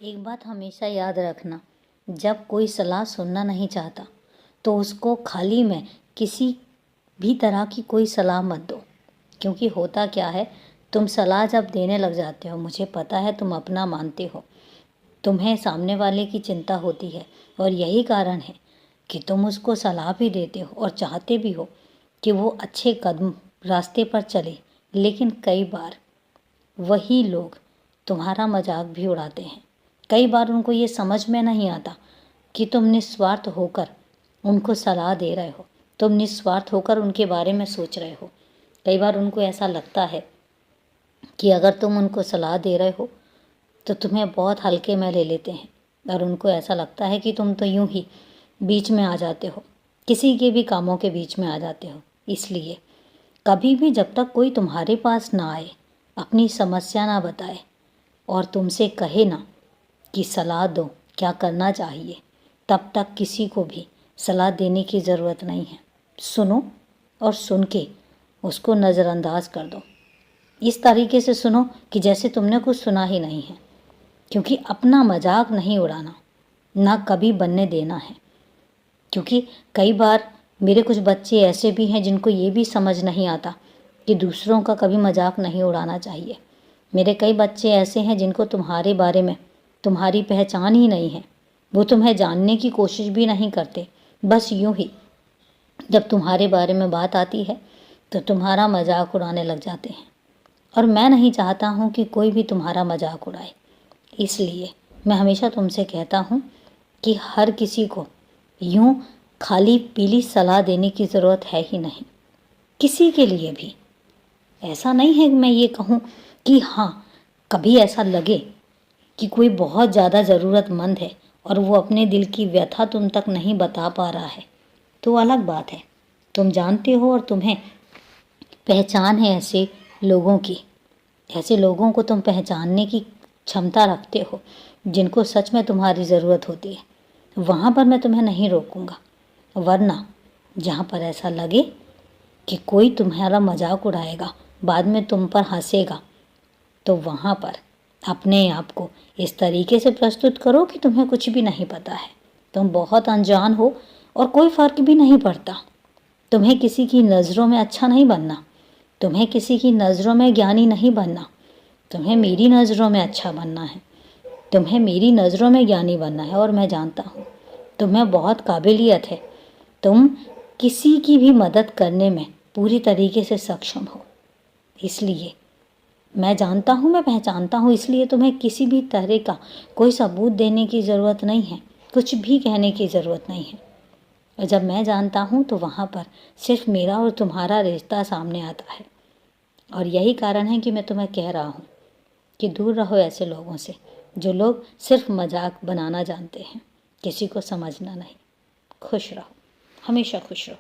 एक बात हमेशा याद रखना, जब कोई सलाह सुनना नहीं चाहता तो उसको खाली में किसी भी तरह की कोई सलाह मत दो। क्योंकि होता क्या है, तुम सलाह जब देने लग जाते हो, मुझे पता है तुम अपना मानते हो, तुम्हें सामने वाले की चिंता होती है और यही कारण है कि तुम उसको सलाह भी देते हो और चाहते भी हो कि वो अच्छे कदम रास्ते पर चले। लेकिन कई बार वही लोग तुम्हारा मजाक भी उड़ाते हैं। कई बार उनको ये समझ में नहीं आता कि तुम निस्वार्थ होकर उनको सलाह दे रहे हो, तुम निस्वार्थ होकर उनके बारे में सोच रहे हो। कई बार उनको ऐसा लगता है कि अगर तुम उनको सलाह दे रहे हो तो तुम्हें बहुत हल्के में ले लेते हैं, और उनको ऐसा लगता है कि तुम तो यूं ही बीच में आ जाते हो, किसी के भी कामों के बीच में आ जाते हो। इसलिए कभी भी जब तक कोई तुम्हारे पास ना आए, अपनी समस्या ना बताए और तुमसे कहे ना कि सलाह दो क्या करना चाहिए, तब तक किसी को भी सलाह देने की ज़रूरत नहीं है। सुनो और सुन के उसको नज़रअंदाज कर दो। इस तरीके से सुनो कि जैसे तुमने कुछ सुना ही नहीं है। क्योंकि अपना मजाक नहीं उड़ाना, ना कभी बनने देना है। क्योंकि कई बार मेरे कुछ बच्चे ऐसे भी हैं जिनको ये भी समझ नहीं आता कि दूसरों का कभी मजाक नहीं उड़ाना चाहिए। मेरे कई बच्चे ऐसे हैं जिनको तुम्हारे बारे में तुम्हारी पहचान ही नहीं है, वो तुम्हें जानने की कोशिश भी नहीं करते। बस यूं ही जब तुम्हारे बारे में बात आती है तो तुम्हारा मजाक उड़ाने लग जाते हैं। और मैं नहीं चाहता हूँ कि कोई भी तुम्हारा मजाक उड़ाए। इसलिए मैं हमेशा तुमसे कहता हूँ कि हर किसी को यूं खाली पीली सलाह देने की ज़रूरत है ही नहीं, किसी के लिए भी। ऐसा नहीं है कि मैं ये कहूँ कि हाँ, कभी ऐसा लगे कि कोई बहुत ज़्यादा ज़रूरतमंद है और वो अपने दिल की व्यथा तुम तक नहीं बता पा रहा है, तो अलग बात है। तुम जानते हो और तुम्हें पहचान है ऐसे लोगों की, ऐसे लोगों को तुम पहचानने की क्षमता रखते हो जिनको सच में तुम्हारी ज़रूरत होती है। वहाँ पर मैं तुम्हें नहीं रोकूंगा, वरना जहाँ पर ऐसा लगे कि कोई तुम्हारा मजाक उड़ाएगा, बाद में तुम पर हंसेगा, तो वहाँ पर अपने आप को इस तरीके से प्रस्तुत करो कि तुम्हें कुछ भी नहीं पता है, तुम बहुत अनजान हो और कोई फ़र्क भी नहीं पड़ता। तुम्हें किसी की नज़रों में अच्छा नहीं बनना, तुम्हें किसी की नज़रों में ज्ञानी नहीं बनना, तुम्हें मेरी नज़रों में अच्छा बनना है, तुम्हें मेरी नज़रों में ज्ञानी बनना है। और मैं जानता हूँ तुम्हें बहुत काबिलियत है, तुम किसी की भी मदद करने में पूरी तरीके से सक्षम हो। इसलिए मैं जानता हूँ, मैं पहचानता हूँ, इसलिए तुम्हें किसी भी तरह का कोई सबूत देने की ज़रूरत नहीं है, कुछ भी कहने की ज़रूरत नहीं है। और जब मैं जानता हूँ तो वहाँ पर सिर्फ मेरा और तुम्हारा रिश्ता सामने आता है। और यही कारण है कि मैं तुम्हें कह रहा हूँ कि दूर रहो ऐसे लोगों से, जो लोग सिर्फ मजाक बनाना जानते हैं, किसी को समझना नहीं। खुश रहो, हमेशा खुश रहो।